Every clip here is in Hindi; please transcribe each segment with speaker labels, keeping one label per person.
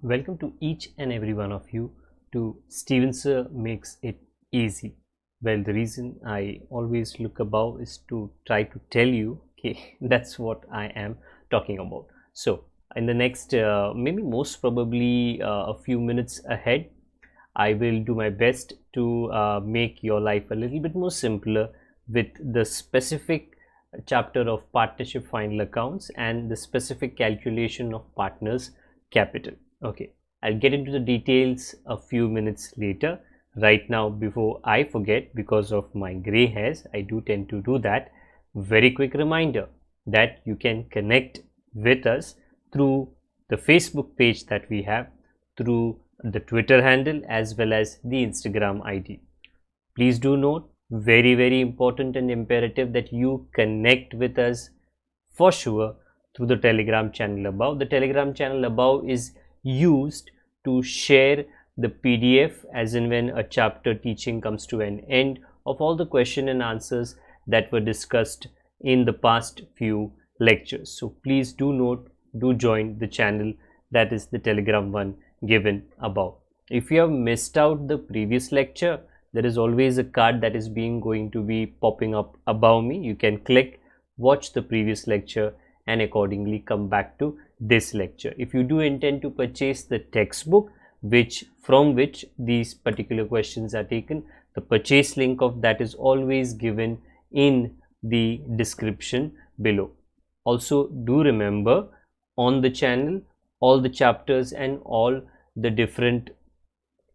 Speaker 1: Welcome to each and every one of you to Steven Sir Makes It Easy. Well, the reason I always look above is to try to tell you, okay, that's what I am talking about. So, in the next, maybe most probably a few minutes ahead, I will do my best to make your life a little bit more simpler with the specific chapter of partnership final accounts and the specific calculation of partners capital. Okay, I'll get into the details a few minutes later. Right now, before I forget, because of my gray hairs, I do tend to do that. Very quick reminder that you can connect with us through the Facebook page that we have, through the Twitter handle as well as the Instagram ID. Please do note, very important and imperative, that you connect with us for sure through the Telegram channel above. The Telegram channel above is used to share the PDF as in when a chapter teaching comes to an end of all the question and answers that were discussed in the past few lectures. So please do note, do join the channel, that is the Telegram one given above. If you have missed out the previous lecture, there is always a card that is going to be popping up above me. You can click, watch the previous lecture and accordingly come back to this lecture. If you do intend to purchase the textbook from which these particular questions are taken, the purchase link of that is always given in the description below. Also, do remember, on the channel, all the chapters and all the different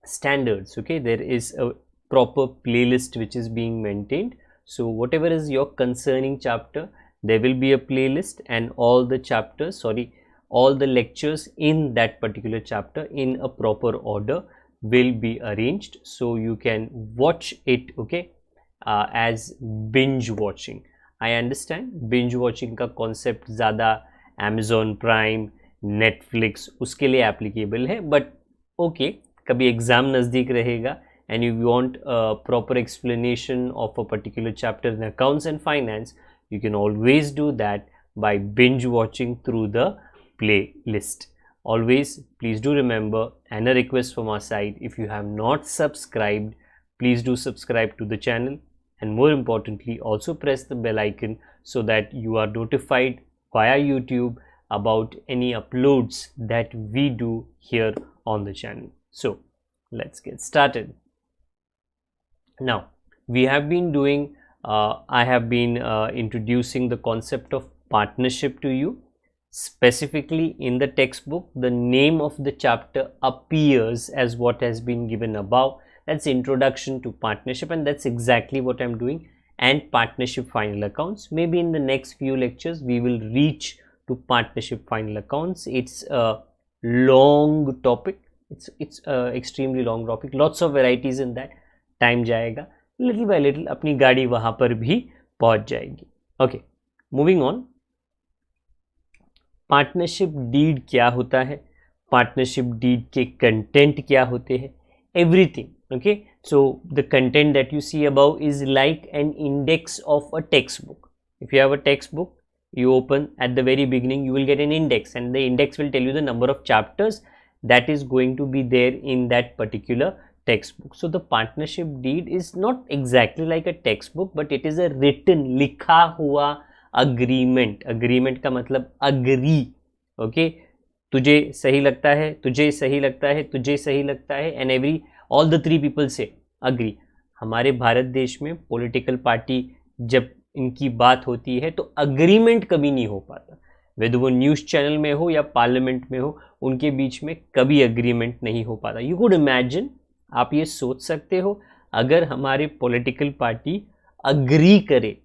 Speaker 1: standards, okay, there is a proper playlist which is being maintained. So whatever is your concerning chapter, there will be a playlist, and all the chapters, all the lectures in that particular chapter in a proper order will be arranged, so you can watch it, okay, as binge watching. I understand binge watching का concept ज़्यादा Amazon Prime, Netflix उसके लिए applicable है, but okay, कभी एग्जाम नज़दीक रहेगा and you want a proper explanation of a particular chapter in accounts and finance, you can always do that by binge watching through the playlist. Always, please do remember, and a request from our side, if you have not subscribed, please do subscribe to the channel, and more importantly, also press the bell icon so that you are notified via YouTube about any uploads that we do here on the channel. So let's get started. Now, we have been doing, I have been introducing the concept of partnership to you. Specifically in the textbook, the name of the chapter appears as what has been given above. That's introduction to partnership, and that's exactly what I'm doing, and partnership final accounts. Maybe in the next few lectures we will reach to partnership final accounts. It's a long topic, it's extremely long topic, lots of varieties in that. Time जाएगा, लिटिल बाय लिटिल अपनी गाड़ी वहां पर भी पहुंच जाएगी. Okay, moving on. Partnership deed क्या होता है, पार्टनरशिप डीड के कंटेंट क्या होते हैं, everything. Okay, so the content that you see above is like an index of a text book. If you have a text book, you open at the very beginning, you will get an index, and the index will tell you the number of chapters that is going to be there in that particular textbook. So the partnership deed is not exactly like a textbook, but it is a written, लिखा हुआ agreement. agreement का मतलब agree. okay, तुझे सही लगता है, तुझे सही लगता है, तुझे सही लगता है, and all the three people say agree. हमारे भारत देश में पॉलिटिकल पार्टी जब इनकी बात होती है तो अग्रीमेंट कभी नहीं हो पाता. वेदर वो न्यूज़ चैनल में हो या पार्लियामेंट में हो, उनके बीच में कभी अग्रीमेंट नहीं हो पाता. यू कुड इमेजिन, आप ये सोच सकते हो, अगर हमारे पॉलिटिकल पार्टी अग्री करे,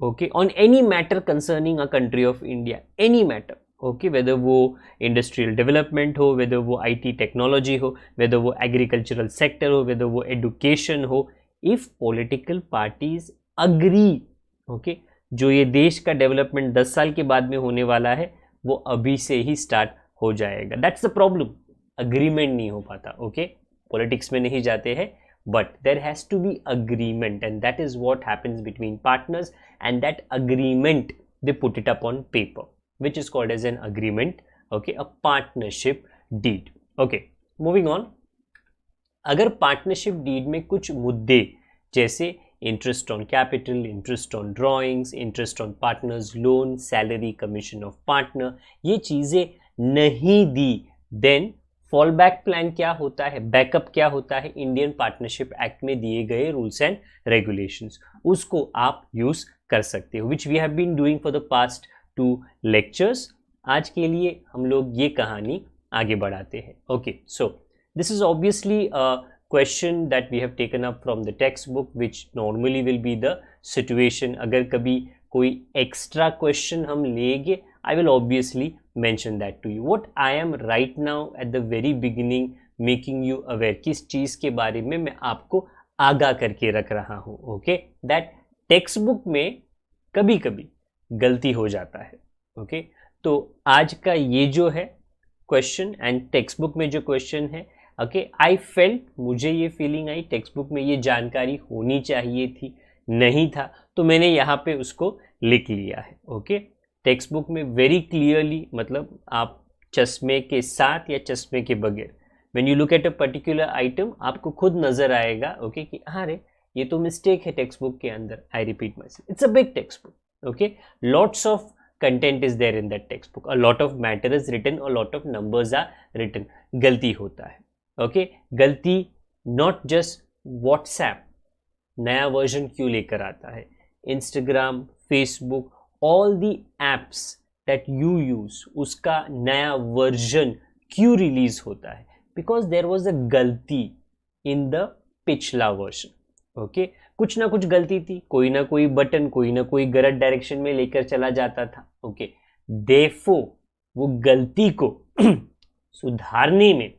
Speaker 1: okay, on any matter concerning a country of India, any matter, okay, whether वो इंडस्ट्रियल डेवलपमेंट हो, वेदर वो आईटी टेक्नोलॉजी हो, वेदर वो एग्रीकल्चरल सेक्टर हो, वेदर वो एजुकेशन हो, if political parties agree, okay, जो ये देश का डेवलपमेंट 10 साल के बाद में होने वाला है वो अभी से ही स्टार्ट हो जाएगा. दैट्स द प्रॉब्लम, अग्रीमेंट नहीं हो पाता. ओके, पॉलिटिक्स में नहीं जाते हैं, but there has to be agreement, and that is what happens between partners, and that agreement they put it up on paper, which is called as an agreement, okay, a partnership deed. Okay, moving on. अगर पार्टनरशिप डीड में कुछ मुद्दे जैसे interest on capital, interest on drawings, interest on partners loan, salary, commission of partner, ये चीजें नहीं दी, देन फॉल बैक प्लान क्या होता है, बैकअप क्या होता है, इंडियन पार्टनरशिप एक्ट में दिए गए रूल्स एंड रेगुलेशंस, उसको आप यूज कर सकते हो, which we have been doing for the past 2 lectures. आज के लिए हम लोग ये कहानी आगे बढ़ाते हैं। Okay, so this is obviously a question that we have taken up from the textbook, which normally will be the situation. अगर कभी कोई extra question हम लेंगे, I will obviously mention that to you. What I am right now at the very beginning making you aware, किस चीज़ के बारे में मैं आपको आगाह करके रख रहा हूँ, okay? That textbook में कभी कभी गलती हो जाता है, okay? तो आज का ये जो है क्वेश्चन एंड टेक्स्ट बुक में जो क्वेश्चन है, ओके, आई फेल्ट, मुझे ये फीलिंग आई टेक्स्ट बुक में ये जानकारी होनी चाहिए थी, नहीं था, तो मैंने यहाँ पे उसको लिख लिया है। ओके, टेक्स्ट बुक में वेरी क्लियरली, मतलब आप चश्मे के साथ या चश्मे के बगैर, when you look at a particular item, आपको खुद नजर आएगा, ओके, कि अरे ये तो मिस्टेक है टेक्स्ट बुक के अंदर। आई repeat my self, it's a big text book, okay, lots of content is there in that textbook, a lot of matter is written, a lot of numbers are written, गलती होता है, ओके, गलती नॉट जस्ट व्हाट्सएप नया वर्जन क्यों लेकर आता है, Instagram, Facebook, all the apps that you use, उसका नया वर्जन क्यों रिलीज होता है, बिकॉज देयर वॉज अ गलती इन द पिछला वर्जन, ओके, कुछ ना कुछ गलती थी, कोई ना कोई बटन, कोई ना कोई गलत डायरेक्शन में लेकर चला जाता था, ओके, देयरफॉर वो गलती को सुधारने में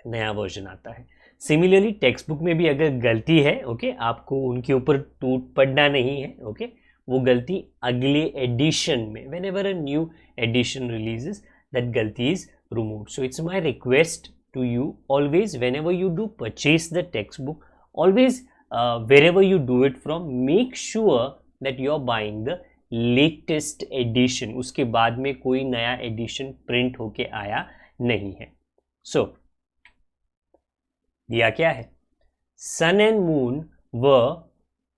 Speaker 1: नया वर्जन आता है। सिमिलरली टेक्स्ट बुक में भी अगर गलती है, ओके, आपको उनके ऊपर टूट पड़ना नहीं है, ओके, वो गलती अगले एडिशन में, whenever a new edition releases, that गलती is removed. So it's my request to you, always whenever you do purchase the textbook, always wherever you do it from, make sure that you are buying the latest edition, उसके बाद में कोई नया एडिशन प्रिंट होके आया नहीं है। सो दिया क्या है, सन एंड मून व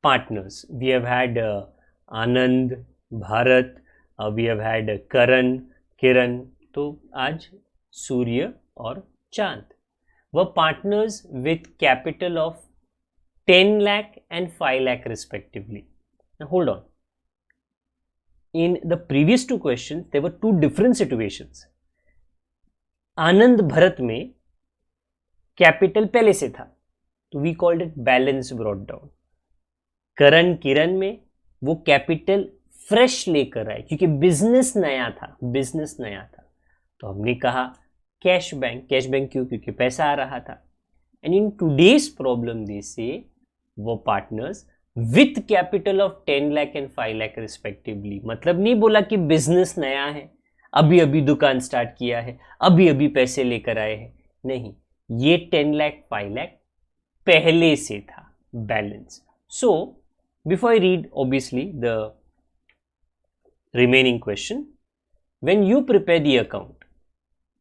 Speaker 1: partners, we have had Anand, Bharat, we have had Karan, Kiran, तो आज सूर्य और चांद, were partners with capital of 10 lakh and 5 lakh respectively. Now hold on. In the previous two questions, there were two different situations. आनंद भरत में कैपिटल पहले से था, तो we called it balance brought down. करण किरण में वो कैपिटल फ्रेश लेकर आए, क्योंकि बिजनेस नया था, तो हमने कहा कैश बैंक क्यों, क्योंकि पैसा आ रहा था। एंड इन टूडेज प्रॉब्लम दे से वो partners with capital of 10 lakh and 5 lakh respectively, मतलब नहीं बोला कि बिजनेस नया है, अभी अभी दुकान स्टार्ट किया है, अभी अभी पैसे लेकर आए हैं, नहीं, ये 10 लाख 5 लाख पहले से था balance. So before I read obviously the remaining question, when you prepare the account,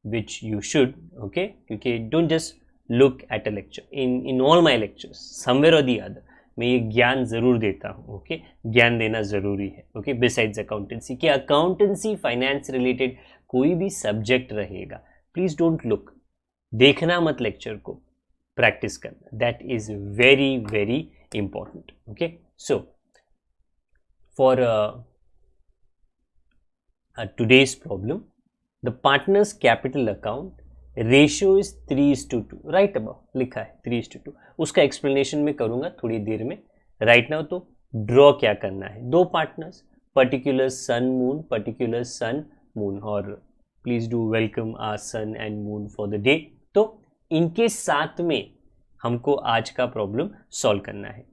Speaker 1: which you should, okay, क्योंकि don't just look at a lecture, in all my lectures somewhere or the other मैं ये ज्ञान जरूर देता हूँ, ओके, ज्ञान देना जरूरी है, ओके, बिसाइड्स अकाउंटेंसी, कि अकाउंटेंसी फाइनेंस रिलेटेड कोई भी सब्जेक्ट रहेगा, प्लीज डोंट लुक, देखना मत लेक्चर को, प्रैक्टिस करना, that is very very important, okay. So for today's problem, the partner's capital account ratio is 3:2, right above लिखा है 3:2, उसका एक्सप्लेनेशन में करूंगा थोड़ी देर में। राइट नाउ तो ड्रॉ क्या करना है, दो पार्टनर्स, पर्टिकुलर सन मून, और please do welcome our sun and moon for the day. तो इनके साथ में हमको आज का प्रॉब्लम सॉल्व करना है।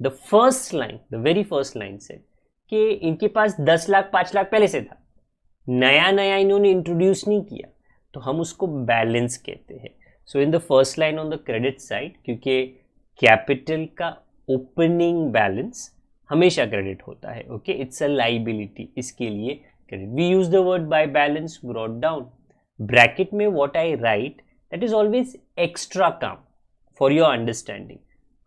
Speaker 1: द वेरी फर्स्ट लाइन से कि इनके पास 10 लाख 5 लाख पहले से था, नया इन्होंने इंट्रोड्यूस नहीं किया, तो हम उसको बैलेंस कहते हैं। So in the first line on the credit side, क्योंकि कैपिटल का ओपनिंग बैलेंस हमेशा क्रेडिट होता है, ओके, इट्स अ लाइबिलिटी, इसके लिए credit, we use the word by balance brought down. Bracket में what I write, that is always extra काम फॉर योर अंडरस्टैंडिंग.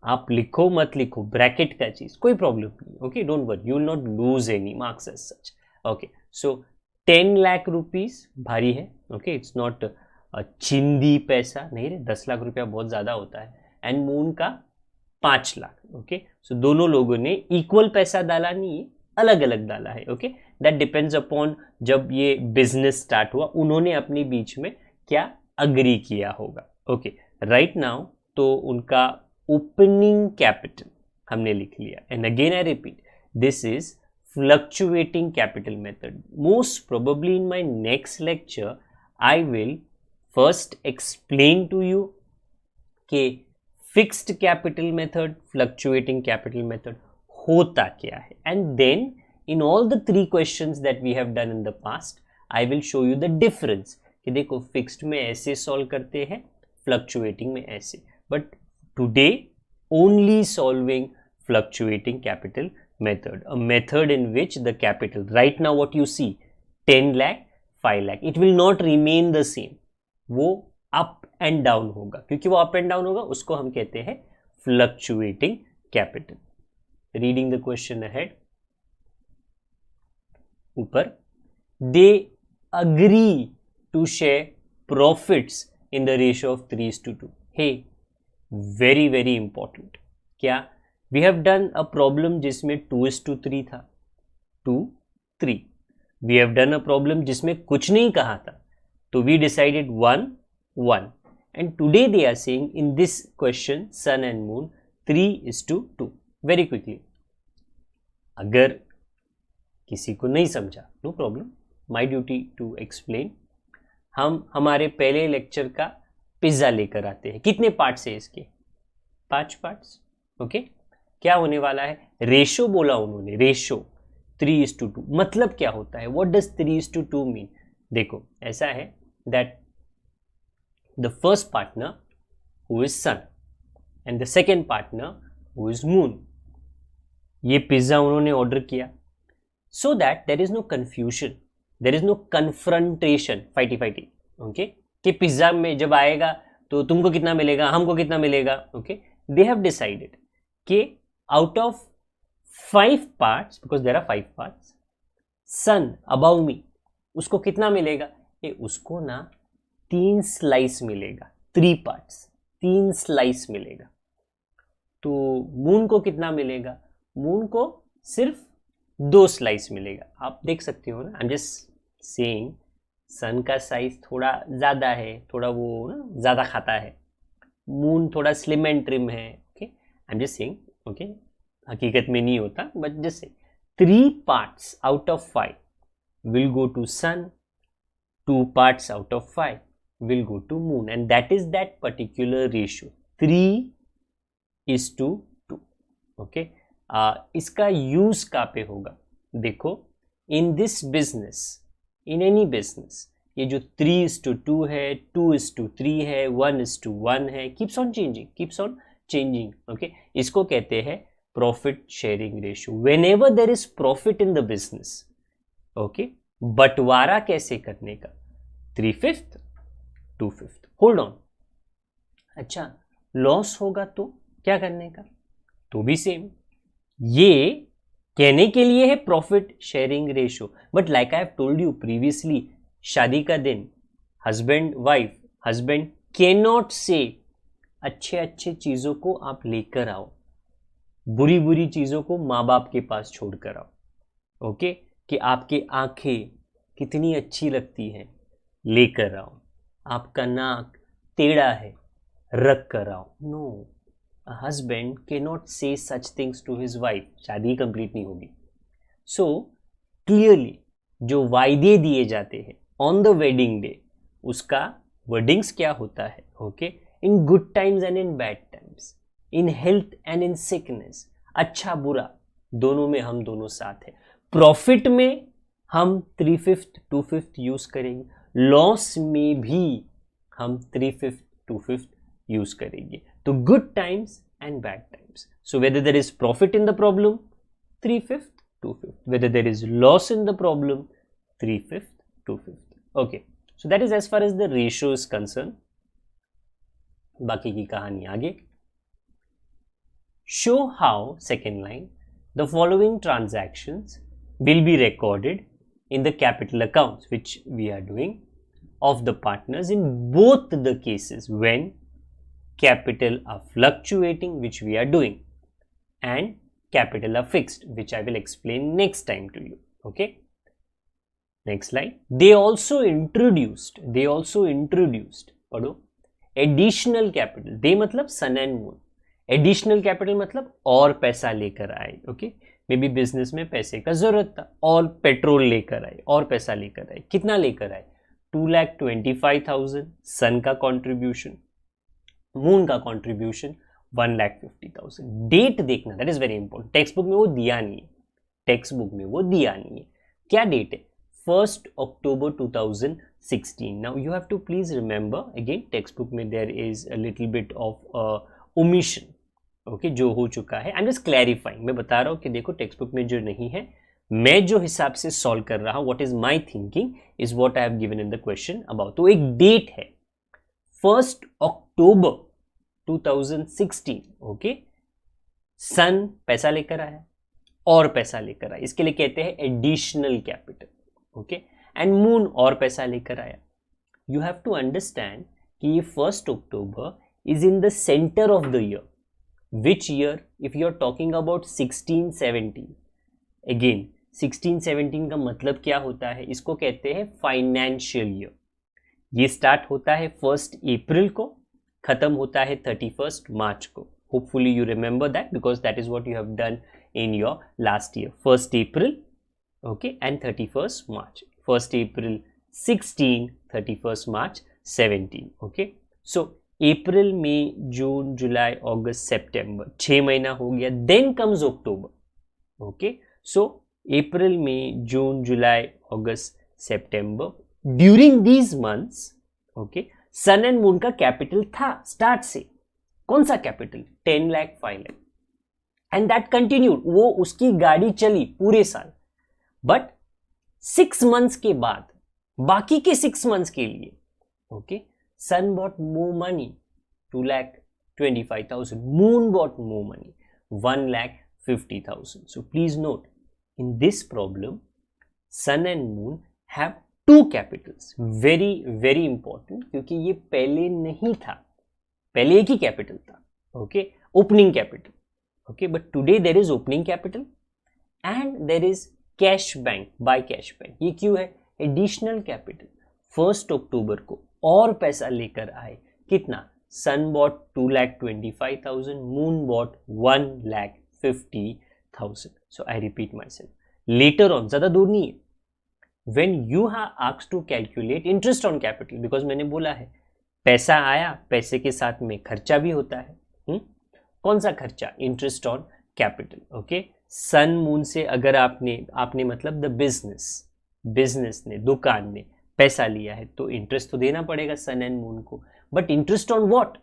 Speaker 1: आप लिखो मत लिखो ब्रैकेट का चीज कोई प्रॉब्लम नहीं. Okay, don't worry, you will not lose any marks as such. Okay, so 10 lakh rupees भारी है. ओके, इट्स नॉट चिंदी पैसा नहीं रे, 10 लाख रुपया बहुत ज्यादा होता है. एंड मून का 5 लाख. ओके, सो दोनों लोगों ने इक्वल पैसा डाला नहीं है, अलग अलग डाला है. ओके, दैट डिपेंड्स अपॉन जब ये बिजनेस स्टार्ट हुआ उन्होंने अपने बीच में क्या अग्री किया होगा. ओके, राइट नाउ तो उनका ओपनिंग कैपिटल हमने लिख लिया. And again I repeat, this is fluctuating capital method. Most probably in my next lecture I will first explain to you कि fixed capital method, fluctuating capital method होता क्या है. And then in all the 3 questions that we have done in the past I will show you the difference कि देखो fixed में ऐसे solve करते हैं, fluctuating में ऐसे. But today only solving fluctuating capital method, a method in which the capital, right now what you see 10 lakh 5 lakh, it will not remain the same. वो up and down होगा. क्योंकि वो up and down होगा उसको हम कहते हैं fluctuating capital. Reading the question ahead. ऊपर, they agree to share profits in the ratio of 3:2. Hey, very very important. क्या we have done a problem जिसमें 2:3 था, 2 3. we have done a problem जिसमें कुछ नहीं कहा था, तो we decided 1 1. and today they are saying in this question sun and moon 3:2. very quickly, अगर किसी को नहीं समझा no problem, my duty to explain. हम हमारे पहले लेक्चर का पिज्जा लेकर आते हैं. कितने पार्ट्स है इसके? 5 पार्ट्स. ओके, क्या होने वाला है? रेशो बोला उन्होंने, रेशो 3:2. मतलब क्या होता है? What does 3:2 mean? देखो ऐसा है that the first partner who is sun and the second partner who is moon, ये पिज्जा उन्होंने ऑर्डर किया so that there is no confusion, there is no confrontation, fighty. Okay, कि पिज्जा में जब आएगा तो तुमको कितना मिलेगा, हमको कितना मिलेगा. ओके, दे हैव डिसाइडेड कि out of 5 parts, because there are 5 parts, sun above me उसको कितना मिलेगा? ये उसको ना 3 स्लाइस मिलेगा, 3 parts, 3 स्लाइस मिलेगा. तो मून को कितना मिलेगा? मून को सिर्फ 2 स्लाइस मिलेगा. आप देख सकते हो ना, आई एम जस्ट सेइंग सन का साइज थोड़ा ज़्यादा है, थोड़ा वो ना ज़्यादा खाता है, मून थोड़ा स्लिम एंड ट्रिम है. Okay, I am just saying. Okay, हकीकत में नहीं होता, बट जैसे 3 parts out of 5 will go to sun, 2 parts out of 5 will go to moon, and that is that particular ratio 3:2. Okay, इसका यूज कहाँ पे होगा? देखो, in this business, in any business, ये जो 3:2 है, 2:3 है, 1:1 है, कीप्स ऑन चेंजिंग. ओके, इसको कहते हैं profit sharing ratio. Whenever there is profit in the business, okay, बंटवारा कैसे करने का? 3/5 2/5. Hold on. अच्छा, लॉस होगा तो क्या करने का? तो भी सेम. ये कहने के लिए है profit sharing ratio, but like I have told you previously, शादी का दिन husband wife, husband can not से अच्छे चीजों को आप लेकर आओ, बुरी बुरी चीजों को माँ बाप के पास छोड़कर आओ. ओके, कि आपकी आंखें कितनी अच्छी लगती हैं, लेकर आओ. आपका नाक टेढ़ा है, रख कर आओ. No, a husband can not say such things to his wife. शादी कंप्लीट नहीं होगी. सो क्लियरली जो वायदे दिए जाते हैं ऑन द वेडिंग डे, उसका वर्डिंग्स क्या होता है? Okay, in good times and in bad times, in health and in sickness, अच्छा बुरा दोनों में हम दोनों साथ हैं. प्रॉफिट में हम 3/5 2/5 यूज करेंगे, लॉस में भी हम 3/5 2/5 यूज करेंगे. तो good times and bad times. So whether there is profit in the problem 3/5 2/5, whether there is loss in the problem 3/5 2/5. Okay, so that is as far as the ratio is concerned. बाकी की कहानी आगे. Show how, second line, the following transactions will be recorded in the capital accounts, which we are doing, of the partners in both the cases when capital are fluctuating, which we are doing, and capital are fixed, which I will explain next time to you. Okay. Next slide. They also introduced पढ़ो, additional capital. they मतलब sun and moon. Additional capital मतलब और पैसा लेकर आए. ओके, मे बी बिजनेस में पैसे का जरूरत था और पेट्रोल लेकर आए और पैसा लेकर आए. कितना लेकर आए? 2,25,000 सन का कंट्रीब्यूशन, मून का कंट्रीब्यूशन 1,50,000. डेट देखना, that is very important. Text book में वो दिया नहीं है. क्या डेट है? 1st October 2016. Now you have to please remember, again textbook में there is a little bit of omission. Okay, जो हो चुका है. I am just clarifying. मैं बता रहा हूं कि देखो टेक्स्ट बुक में जो नहीं है, मैं जो हिसाब से सॉल्व कर रहा हूं, what is my thinking is what I have given in the question about. तो एक डेट है 1st October 2016. ओके, सन पैसा लेकर आया और पैसा लेकर आया, इसके लिए कहते हैं additional capital. Okay, and moon और पैसा लेकर आया. यू हैव टू अंडरस्टैंड कि ये 1st October is in the center of the year. Which year? If you are talking about 1617, again 1617 का मतलब क्या होता है? इसको कहते हैं फाइनेंशियल ईयर. ये स्टार्ट होता है 1st April को, खत्म होता है 31st March को. Hopefully you remember that because that is what you have done in your last year. 1st April, okay, and 31st March. 1st April 16, 31st March 17. Okay, so April, May, June, July, August, सितंबर, 6 महीना हो गया. Then comes October. Okay, so April, May, June, July, August, September. During these months, okay, sun and moon का कैपिटल था स्टार्ट से. कौन सा capital? 10 lakh, 5 lakh, and that continued. वो उसकी गाड़ी चली पूरे साल. बट 6 मंथ्स के बाद, बाकी के 6 मंथ्स के लिए, okay, sun bought more money, 2,25,000. moon bought more money, 1,50,000. so please note, in this problem sun and moon have two capitals. very very important, क्योंकि ये पहले नहीं था, पहले एक ही कैपिटल था. Okay, opening capital. Okay, but today there is opening capital and there is cash bank, by cash bank. ये क्यों है? Additional capital. 1st October को और पैसा लेकर आए. कितना? Sun bought 2,25,000, Moon bought 1,50,000. So I repeat myself. Later on, ज्यादा दूर नहीं है, when you have asked to calculate interest on capital, because मैंने बोला है पैसा आया, पैसे के साथ में खर्चा भी होता है. कौन सा खर्चा? Interest on capital. Okay, sun moon से अगर आपने मतलब द बिजनेस ने, दुकान ने पैसा लिया है तो इंटरेस्ट तो देना पड़ेगा सन एंड मून को. But interest on what?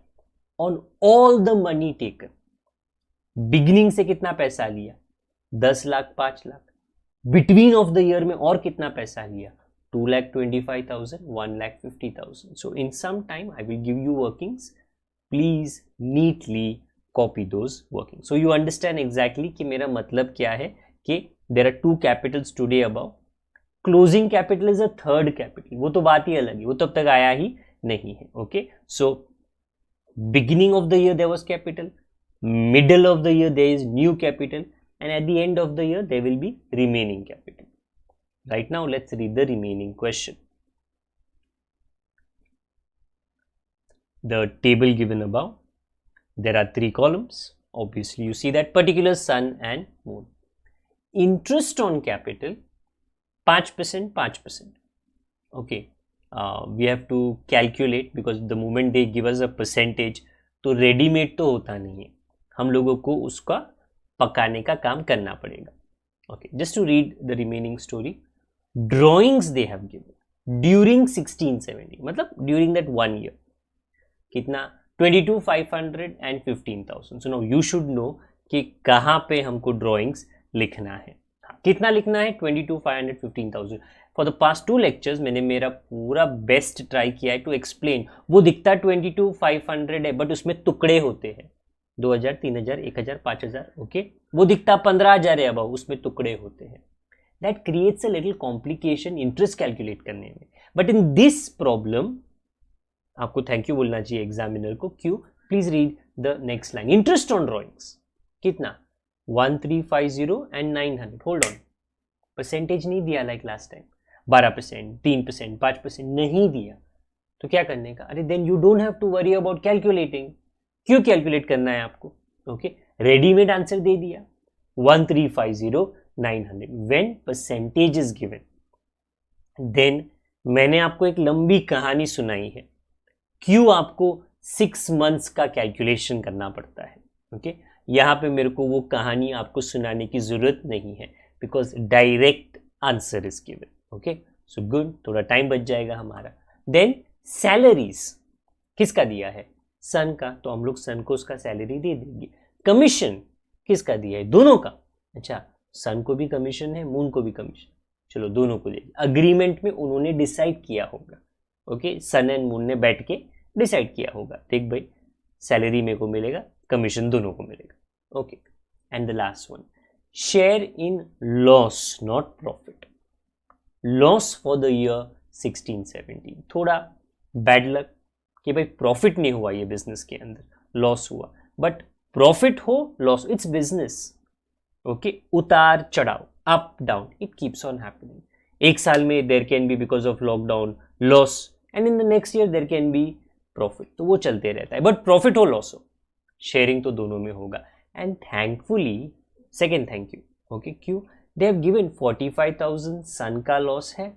Speaker 1: On all the money taken. Beginning से कितना पैसा लिया? 10 lakh, 5 lakh. Between of the year में और कितना पैसा लिया? 2,25,000, 1,50,000. So in some time I will give you workings. Please neatly copy those working. So you understand exactly कि मेरा मतलब क्या है कि there are 2 capitals today about. Closing capital is a third capital. वो तो बात ही अलग है, वो तब तक आया ही नहीं है. Okay, so beginning of the year there was capital, middle of the year there is new capital, and at the end of the year there will be remaining capital. Right now let's read the remaining question. The table given above, there are 3 columns. Obviously you see that particular sun and moon. Interest on capital 5%, 5%. Okay, we have to calculate because the moment they give us a percentage, तो रेडीमेड तो होता नहीं है, हम लोगों को उसका पकाने का काम करना पड़ेगा. Okay, just to read the remaining story. Drawings they have given during 1670, मतलब during that 1 year. कितना? 22,500 and 15,000. So now you should know कि कहाँ पे हमको ड्रॉइंग्स लिखना है. कितना लिखना है? 22,500, 15,000. फॉर द पास्ट 2 लेक्चर्स मैंने मेरा पूरा बेस्ट ट्राई किया है टू एक्सप्लेन। वो दिखता 22,500 है बट उसमें टुकड़े होते हैं 2,000, 3,000, 1,000, 5,000, ओके। वो दिखता 15,000 है अब उसमें टुकड़े होते हैं। That creates a little complication interest calculate करने में। बट इन दिस प्रॉब्लम आपको थैंक यू बोलना चाहिए एग्जामिनर को, क्यों? Please read the next line. Interest on drawings कितना? 1350 एंड 900। होल्ड ऑन, परसेंटेज नहीं दिया लाइक लास्ट टाइम, 12%, 3%, 5% नहीं दिया तो क्या करने का? अरे then you don't have to worry about calculating. क्यों कैलकुलेट करना है आपको? ओके, रेडीमेड आंसर दे दिया 1350 900 when percentage is given. Then मैंने आपको एक लंबी कहानी सुनाई है क्यों आपको 6 मंथ्स का कैलकुलेशन करना पड़ता है। ओके, यहां पे मेरे को वो कहानी आपको सुनाने की जरूरत नहीं है because direct answer is given. Okay, so good, थोड़ा टाइम बच जाएगा हमारा। देन सैलरीज किसका दिया है? सन का, तो हम लोग सन को उसका सैलरी दे देंगे। कमीशन किसका दिया है? दोनों का। अच्छा, सन को भी कमीशन है, मून को भी कमीशन, चलो दोनों को दे। अग्रीमेंट में उन्होंने डिसाइड किया होगा। ओके, सन एंड मून ने बैठ के डिसाइड किया होगा, देख भाई सैलरी मेरे को मिलेगा, कमीशन दोनों को मिलेगा। Okay, and the last one, share in loss not profit. Loss for the year 16-17, थोड़ा बैड लक कि भाई प्रॉफिट नहीं हुआ ये बिजनेस के अंदर, लॉस हुआ। बट प्रॉफिट हो लॉस, इट्स बिजनेस। ओके, उतार चढ़ाव, up down, it keeps on happening. एक साल में there can be because of lockdown loss and in the next year there can be profit, तो वो चलते रहता है। बट प्रॉफिट हो लॉस हो, शेयरिंग तो दोनों में होगा। And thankfully, second thank you, okay, क्यों? दे हैव गिवन 45,000 सन का लॉस है,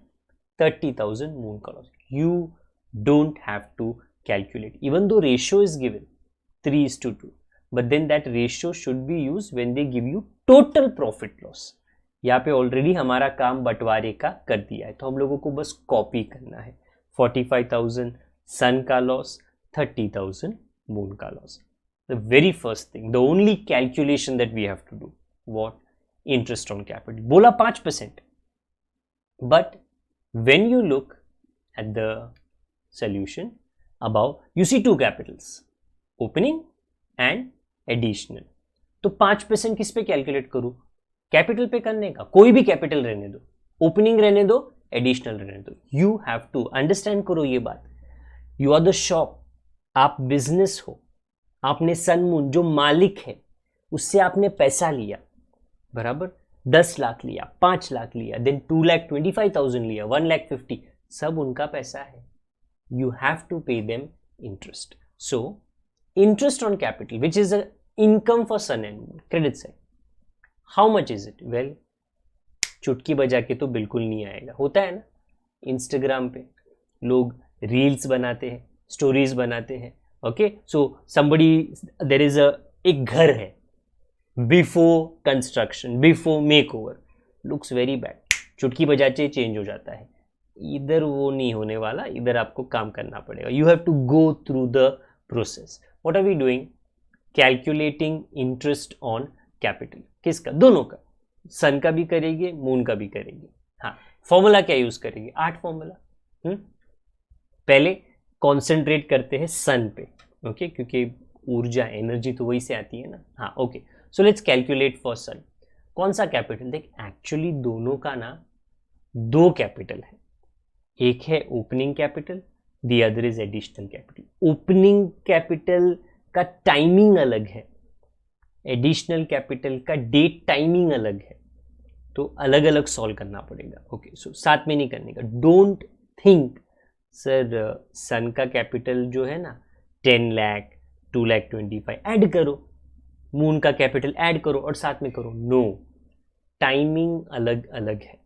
Speaker 1: 30,000 मून का loss. You don't have to calculate even though ratio is given 3:2, but then that ratio should be used when they give you total profit loss। यहाँ पे ऑलरेडी हमारा काम बंटवारे का कर दिया है तो हम लोगों को बस कॉपी करना है। 45,000 सन का लॉस, 30,000 मून का loss. The very first thing, the only calculation that we have to do, what? Interest on capital. बोला 5%, but when you look at the solution above you see 2 capitals, opening and additional। तो 5% किस पे कैलकुलेट करूं? कैपिटल पे करने का, कोई भी कैपिटल रहने दो, ओपनिंग रहने दो, एडिशनल रहने दो। यू हैव टू अंडरस्टैंड करो ये बात। यू आर द शॉप, आप बिजनेस हो, आपने सन मून जो मालिक है उससे आपने पैसा लिया, बराबर 10 लाख लिया, 5 लाख लिया, देन 2,25,000 लिया, 1,50,000, सब उनका पैसा है। You have to pay them interest. So, interest on capital, which is a income for sun and moon, credit side. How much is it? Well, चुटकी बजा के तो बिल्कुल नहीं आएगा। होता है ना, इंस्टाग्राम पे लोग रील्स बनाते हैं, स्टोरीज बनाते हैं। Okay, so somebody, there is एक घर है, before construction, before make over, looks very bad, चुटकी बजाते चेंज हो जाता है। इधर वो नहीं होने वाला, इधर आपको काम करना पड़ेगा। You have to go through the process. What are we doing? Calculating interest on capital. किसका? दोनों का, सन का भी करेंगे, मून का भी करेंगे। हाँ, फॉर्मूला क्या यूज करेंगे? 8 फॉर्मूला। पहले कॉन्सेंट्रेट करते हैं सन पे, ओके, क्योंकि ऊर्जा एनर्जी तो वही से आती है ना। हाँ, okay, so let's calculate for Sun. कौन सा कैपिटल? देख, एक्चुअली दोनों का ना 2 कैपिटल है, एक है opening capital, the other is additional capital. Opening capital का टाइमिंग अलग है, एडिशनल कैपिटल का डेट टाइमिंग अलग है, तो अलग अलग सॉल्व करना पड़ेगा। ओके, सो साथ में नहीं करने का। डोंट थिंक सर सन का कैपिटल जो है ना 10 लाख, 2,25,000 ऐड करो, मून का कैपिटल ऐड करो और साथ में करो। नो, टाइमिंग अलग अलग है,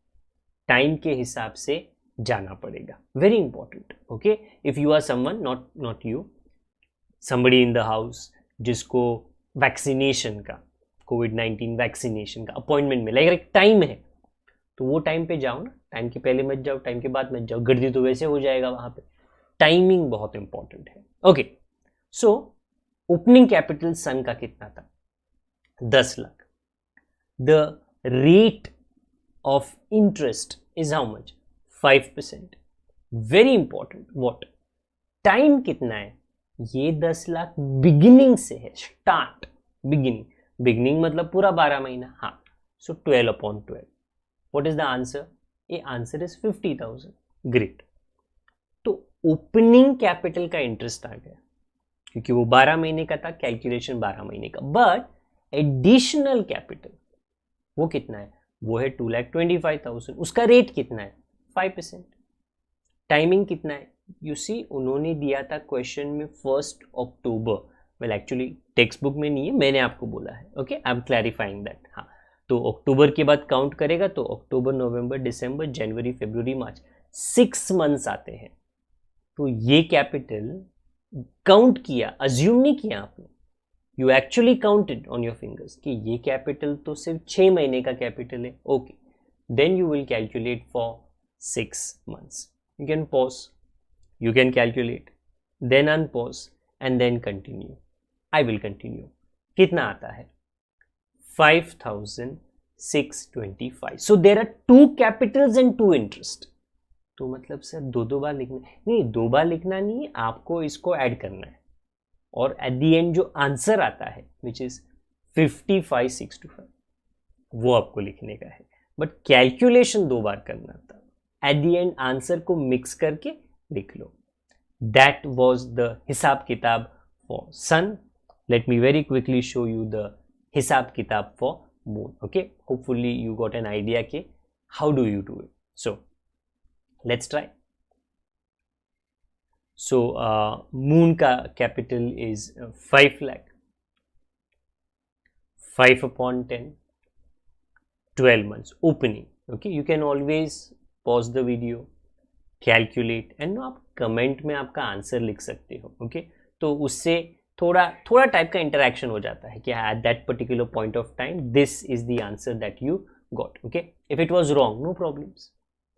Speaker 1: टाइम के हिसाब से जाना पड़ेगा। Very important. Okay, if you are someone, not you, somebody in the house जिसको वैक्सीनेशन का, कोविड-19 वैक्सीनेशन का अपॉइंटमेंट मिला, एक टाइम है, तो वो टाइम पे जाओ ना, टाइम के पहले मत जाओ, टाइम के बाद मत जाओ, गर्दी तो वैसे हो जाएगा वहां पे। टाइमिंग बहुत इंपॉर्टेंट है। ओके, सो ओपनिंग कैपिटल सन का कितना था? 10 lakh. The rate of interest is how much? 5%. Very important, what, time कितना है, ये 10 लाख बिगिनिंग से है, स्टार्ट, बिगिनिंग मतलब पूरा 12 महीना, हाँ, सो 12/12. What is the answer, A answer is 50,000. Great. तो ओपनिंग कैपिटल का इंटरेस्ट आ गया क्योंकि वो 12 महीने का था, कैलकुलेशन 12 महीने का, बट एडिशनल कैपिटल वो कितना है, वो है 2,25,000. उसका रेट कितना है, 5%. टाइमिंग कितना है, यू सी उन्होंने दिया था क्वेश्चन में 1 अक्टूबर, वेल एक्चुअली टेक्स्ट बुक में नहीं है, मैंने आपको बोला है, okay, I am clarifying that. हाँ, तो अक्टूबर के बाद काउंट करेगा तो अक्टूबर, नवंबर, दिसंबर, जनवरी, फरवरी, मार्च, 6 मंथ्स आते हैं. तो ये कैपिटल काउंट किया, अज्यूम नहीं किया आपने, you actually counted on your fingers कि ये कैपिटल तो सिर्फ 6 महीने का कैपिटल है. Okay, then you will calculate for 6 months. You can pause, you can calculate, then unpause and then continue. I will continue. कितना आता है, 5,625. So there are 2 capitals and 2 interest. तो मतलब सर दो बार लिखना नहीं, 2 बार लिखना नहीं है, आपको इसको ऐड करना है और एट द एंड जो आंसर आता है विच इज 55,625 वो आपको लिखने का है, बट कैलकुलेशन 2 बार करना था. एट द एंड आंसर को मिक्स करके लिख लो. दैट वॉज द हिसाब किताब for Sun. Let me very quickly show you the हिसाब किताब for Moon. Okay, hopefully you got an idea के how do you do it. So let's try. So moon का capital is 5 lakh, 5/10, 12 months opening. Okay, you can always pause the video, calculate and आप कमेंट में आपका आंसर लिख सकते हो. ओके, तो उससे थोड़ा टाइप का इंटरेक्शन हो जाता है कि at that particular point of time this is the answer that you got. Okay, if it was wrong no problems,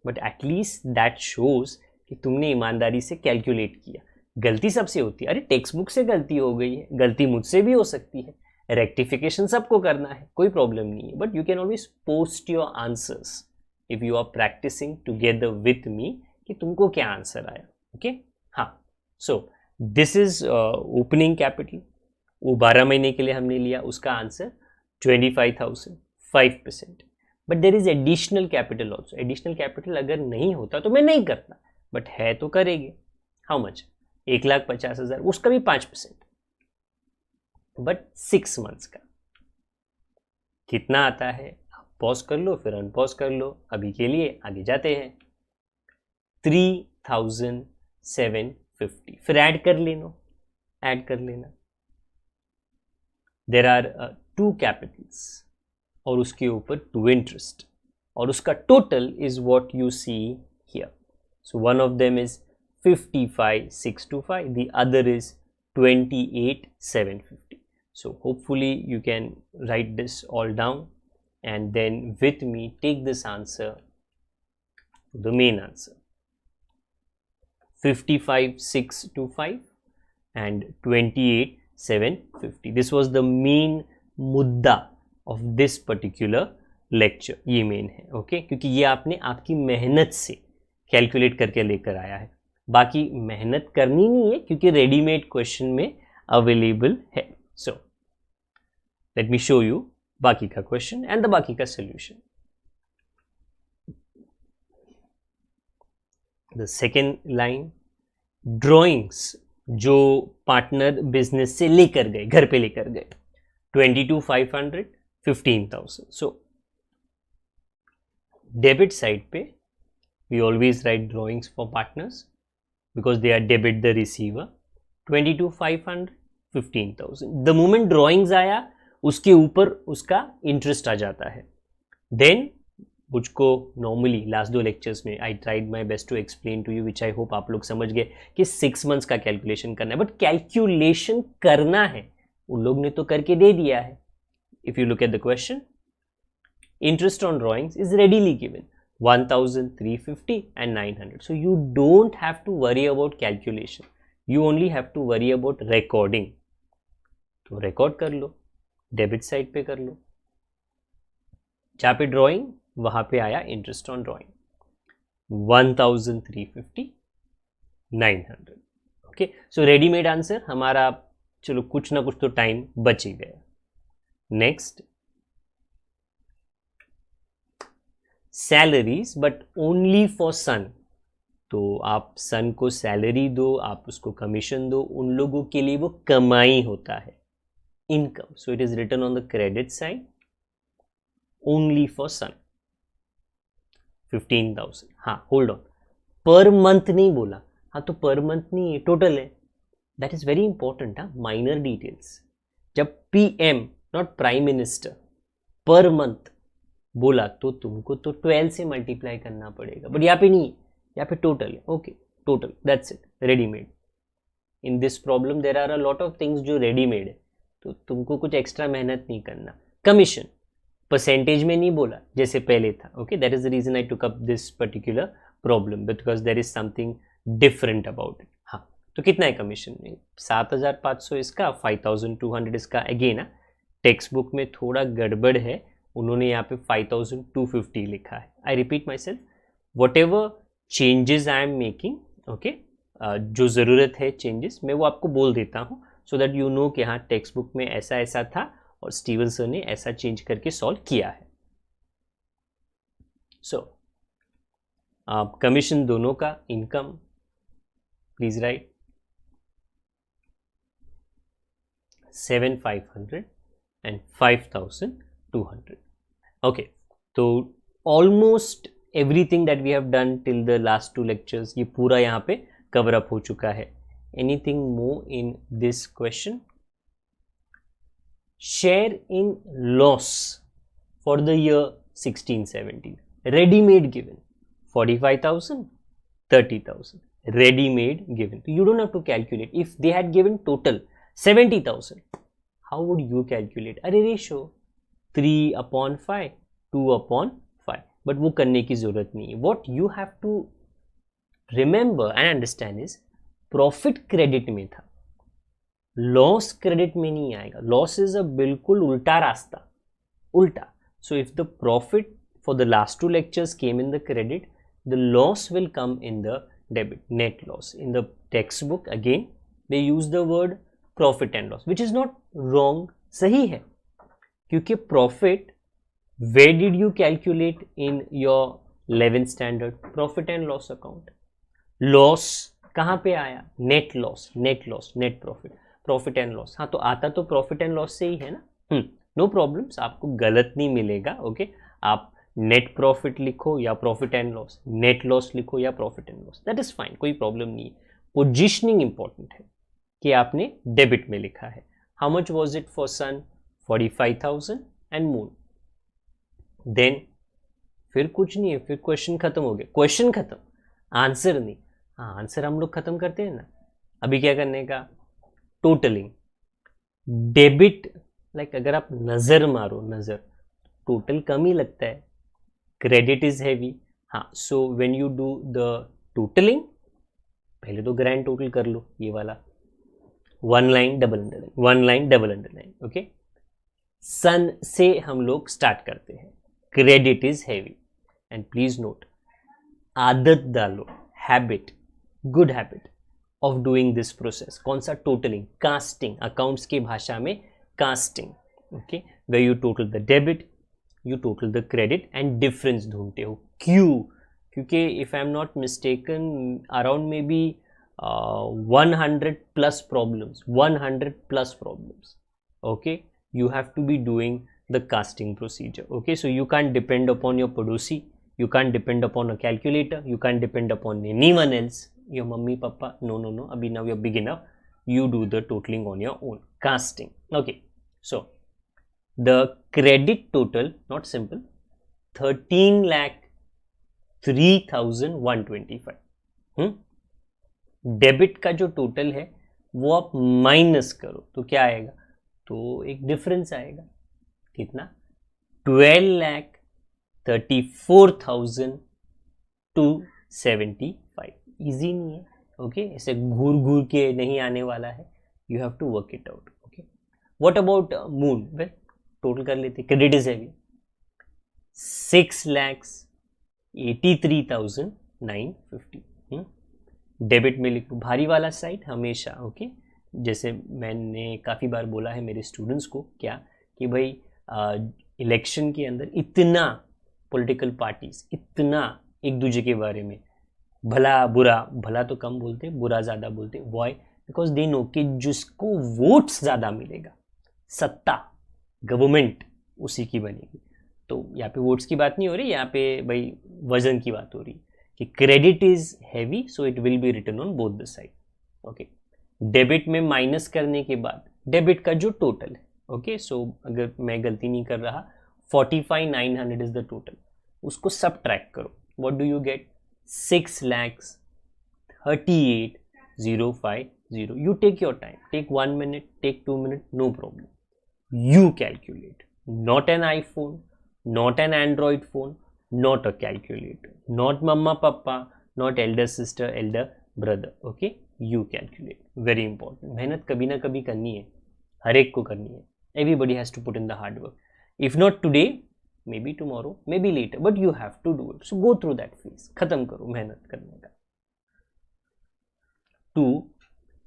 Speaker 1: but at least that shows कि तुमने ईमानदारी से कैलकुलेट किया. गलती सबसे होती है, अरे टेक्स्ट बुक से गलती हो गई है, गलती मुझसे भी हो सकती है, रेक्टिफिकेशन सबको करना है, कोई प्रॉब्लम नहीं है, but you can always post your answers if you are practicing together with me कि तुमको क्या आंसर आया. ओके, हाँ, so this is opening capital. वो 12 महीने के लिए हमने लिया, उसका answer 25,000, 5%. But there is additional capital also. Additional capital अगर नहीं होता तो मैं नहीं करता, बट है तो करेंगे. हाउ मच, 1,50,000, उसका भी 5%, बट 6 मंथ्स का कितना आता है, पॉज कर लो फिर अनपॉज कर लो. अभी के लिए आगे जाते हैं. 3,750 फिर ऐड कर लेना. देर आर 2 कैपिटल्स और उसके ऊपर 2 इंटरेस्ट और उसका total is what you see here. So one of them is 55,625, the other is 28,750. So hopefully you can write this all down and then with me take this answer to the main answer. 55,625 and 28,750. This was the main मुद्दा of this particular lecture. ये मेन है, ओके, क्योंकि ये आपने आपकी मेहनत से कैलकुलेट करके लेकर आया है. बाकी मेहनत करनी नहीं है क्योंकि रेडीमेड क्वेश्चन में अवेलेबल है. So let me show you बाकी का क्वेश्चन एंड द बाकी का solution. The second line, drawings जो पार्टनर बिजनेस से लेकर गए, घर पे लेकर गए, 22,500, 15,000. सो डेबिट साइड पे we always write drawings for partners because they are debit the receiver. 22,500, 15,000. the moment drawings आया उसके ऊपर उसका इंटरेस्ट आ जाता है. देन मुझको नॉर्मली लास्ट 2 लेक्चर्स में I tried my best to explain to you which I hope आप लोग समझ गए कि 6 मंथ्स का कैलकुलेशन करना है, बट कैलकुलेशन करना है उन लोग ने तो करके दे दिया है. If you look at the question, interest on drawings is readily given 1,350 and 900. So you don't have to worry about calculation, you only have to worry about recording. तो रिकॉर्ड कर लो, डेबिट साइड पे कर लो, जहाँ पे ड्राइंग वहाँ पे आया interest on drawing. 1350, 900. Okay, so readymade answer हमारा, चलो कुछ ना कुछ तो टाइम बच ही गया. Next, salaries but only for Sun. तो आप सन को सैलरी दो, आप उसको कमीशन दो, उन लोगों के लिए वो कमाई होता है, income. So it is written on the credit side, only for Sun 15,000. हाँ, होल्ड ऑन, पर मंथ नहीं बोला. हाँ, तो पर मंथ नहीं है, टोटल है. That is very important. हाँ, माइनर डिटेल्स. जब PM, not prime minister, per month बोला तो तुमको तो 12 से मल्टीप्लाई करना पड़ेगा, बट यहाँ पे नहीं, यहाँ पे टोटल है. Okay, total, that's it, readymade. In this problem there are a lot of things जो रेडीमेड है, तो तुमको कुछ एक्स्ट्रा मेहनत नहीं करना. कमीशन परसेंटेज में नहीं बोला जैसे पहले था. Okay, that is the reason I took up this particular problem, because there is something different about it. हाँ, तो कितना है कमीशन में? 7,500 इसका, 5,200 इसका. अगेन टेक्स्ट बुक में थोड़ा गड़बड़ है, उन्होंने यहाँ पे 5,250 लिखा है. आई repeat my self, what ever changes I am making, okay, जो ज़रूरत है चेंजेस, मैं वो आपको बोल देता हूँ, सो दैट यू नो कि हाँ टेक्स्ट बुक में ऐसा ऐसा था और स्टीवन सर ने ऐसा चेंज करके सॉल्व किया है. सो कमीशन दोनों का, income please write 7,500 and 5,200. Okay, तो almost everything that we have done till the last 2 lectures ये पूरा यहाँ पे कवर अप हो चुका है. Anything more in this question? Share in loss for the year 16-17, readymade given 45,000, 30,000, ready-made given. You don't have to calculate. If they had given total 70,000, how would you calculate? अरे रेशो 3/5, 2/5, बट वो करने की जरूरत नहीं है. What you have to remember and understand is profit credit में था, लॉस क्रेडिट में नहीं आएगा. लॉस इज अ बिल्कुल उल्टा रास्ता, उल्टा. So if the profit for the last 2 lectures came in the credit, the loss will come in the debit, net loss. In the textbook again they use the word profit and loss, which is not wrong, सही है, क्योंकि profit where did you calculate in your 11th standard? Profit and loss account. loss कहाँ पे आया? net loss, net loss, net profit, profit and loss. हाँ, तो आता तो profit and loss से ही है ना. नो प्रॉब्लम्स, आपको गलत नहीं मिलेगा. ओके, आप नेट प्रॉफिट लिखो या profit and loss, net loss लिखो या profit and loss, that is fine, कोई प्रॉब्लम नहीं है. पोजिशनिंग इंपॉर्टेंट है कि आपने डेबिट में लिखा है. How much was it for sun? 45,000 and moon. Then फिर कुछ नहीं है, फिर क्वेश्चन खत्म हो गया. क्वेश्चन खत्म, आंसर नहीं. हाँ, आंसर हम लोग खत्म करते हैं ना. अभी क्या करने का? टोटलिंग. डेबिट लाइक अगर आप नजर मारो, नजर, टोटल कम ही लगता है, क्रेडिट इज हैवी. हाँ, so when you do the totalling, पहले तो ग्रैंड टोटल कर लो, ये वाला 1 line double underline, 1 line double underline. Okay, Sun से हम लोग स्टार्ट करते हैं. Credit is heavy and please note, आदत डालो, habit, good habit of doing this process. कौन सा? टोटलिंग, कास्टिंग, अकाउंट्स की भाषा में casting. Okay, where you total the debit, you total the credit and difference ढूंढते हो. क्यों? क्योंकि if I am not mistaken around maybe 100 plus problems, 100 plus problems. Okay, you have to be doing the casting procedure. Okay, so you can't depend upon your padosi, you can't depend upon a calculator, you can't depend upon anyone else, your mummy, papa. No, no, no. Abhi now you're big enough, you do the totaling on your own. Casting. Okay, so the credit total, not simple, 13,03,125. Debit का जो टोटल है वो आप माइनस करो तो क्या आएगा? तो एक डिफरेंस आएगा. कितना? 12,34,275. इजी नहीं है. ओके, ऐसे घूर घूर के नहीं आने वाला है. You have to work it out. Okay, what about moon? Well, total कर लेते. Credit is heavy, 6,83,000 950। डेबिट में लिखो भारी वाला साइड हमेशा, ओके। जैसे मैंने काफ़ी बार बोला है मेरे स्टूडेंट्स को, क्या कि भाई इलेक्शन के अंदर इतना पॉलिटिकल पार्टीज इतना एक दूसरे के बारे में भला बुरा, भला तो कम बोलते, बुरा ज़्यादा बोलते। वाई? बिकॉज दे नो कि जिसको वोट्स ज़्यादा मिलेगा, सत्ता, गवर्नमेंट उसी की बनेगी। तो यहाँ पे वोट्स की बात नहीं हो रही, यहाँ पे भाई वजन की बात हो रही कि credit is heavy so it will be return on both the side, okay. Debit में माइनस करने के बाद डेबिट का जो टोटल है, ओके, सो अगर मैं गलती नहीं कर रहा 45,900 इज द टोटल, उसको सब ट्रैक करो, what do you get? 6,38,050। You take your time, take 1 minute, take 2 minutes, no problem. You calculate, not an iPhone, not an Android phone, not a calculator, not mama papa, not elder sister, elder brother, okay? You calculate, very important. मेहनत कभी ना कभी करनी है, हर एक को करनी है. Everybody has to put in the hard work. If not today, maybe tomorrow, maybe later, but you have to do it. So go through that phase. खत्म करो मेहनत करने का. To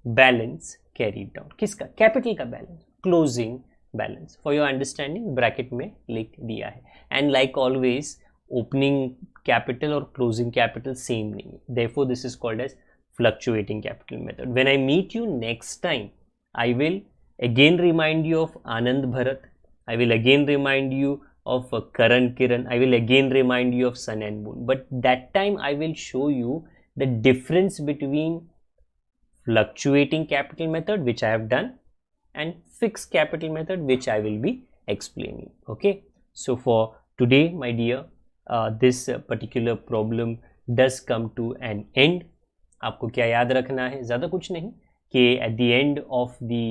Speaker 1: balance carried down, किसका? कैपिटल का balance, closing balance. For your understanding bracket में लिख दिया है. And like always opening capital और क्लोजिंग कैपिटल सेम नहीं है, therefore this is called as fluctuating capital method. When I meet you next time, I will again remind you of Anand Bharat, I will again remind you of Karan Kiran, I will again remind you of Sun and Moon, but that time I will show you the difference between fluctuating capital method, which I have done, and fixed capital method, which I will be explaining. Okay, so for today my dear, this particular problem does come to an end. आपको क्या याद रखना है? ज़्यादा कुछ नहीं कि at the end of the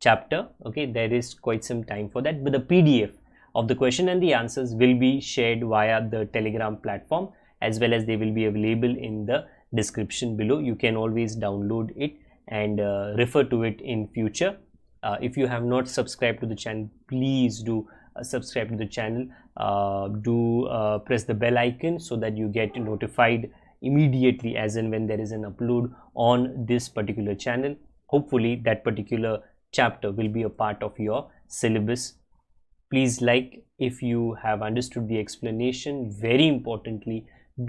Speaker 1: chapter, okay, there is quite some time for that, but the PDF of the question and the answers will be shared via the Telegram platform, as well as they will be available in the description below. You can always download it and refer to it in future. If you have not subscribed to the channel, please do subscribe to the channel. Do press the bell icon so that you get notified immediately as and when there is an upload on this particular channel. Hopefully that particular chapter will be a part of your syllabus. Please like if you have understood the explanation. Very importantly,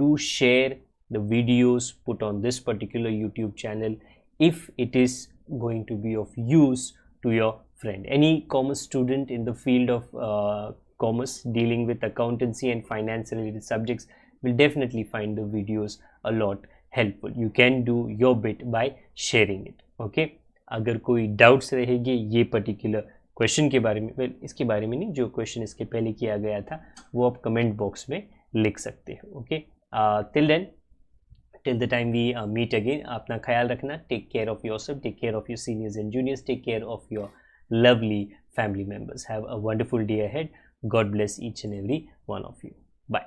Speaker 1: do share the videos put on this particular YouTube channel if it is going to be of use to your friend. Any commerce student in the field of commerce dealing with accountancy and finance related subjects will definitely find the videos a lot helpful. You can do your bit by sharing it. Okay, अगर कोई डाउट्स रहेगी ये पर्टिकुलर क्वेश्चन के बारे में, वेल इसके बारे में नहीं, जो क्वेश्चन इसके पहले किया गया था वो आप कमेंट बॉक्स में लिख सकते हो. Okay, till then, till the time we meet again, अपना ख्याल रखना. Take care of yourself, take care of your seniors and juniors, take care of your lovely family members. Have a wonderful day ahead. God bless each and every one of you. Bye.